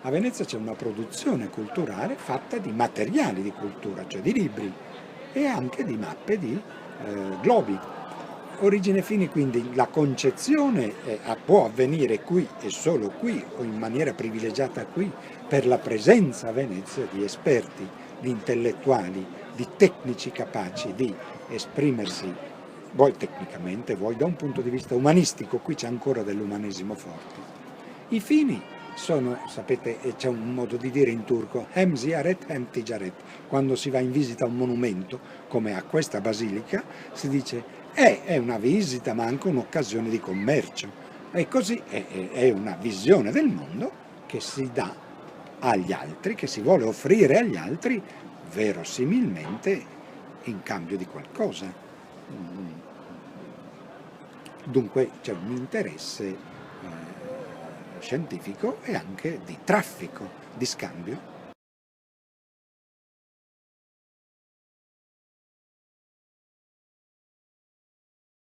A Venezia c'è una produzione culturale fatta di materiali di cultura, cioè di libri e anche di mappe di globi. Origine fini, quindi la concezione può avvenire qui e solo qui o in maniera privilegiata qui per la presenza a Venezia di esperti, di intellettuali, di tecnici capaci di esprimersi, vuoi tecnicamente, vuoi da un punto di vista umanistico, qui c'è ancora dell'umanesimo forte. I fini sono, sapete, c'è un modo di dire in turco, hem ziyaret hem ticaret, quando si va in visita a un monumento, come a questa basilica, si dice è una visita ma anche un'occasione di commercio. E così è una visione del mondo che si dà agli altri, che si vuole offrire agli altri, verosimilmente in cambio di qualcosa. Dunque c'è un interesse scientifico e anche di traffico, di scambio.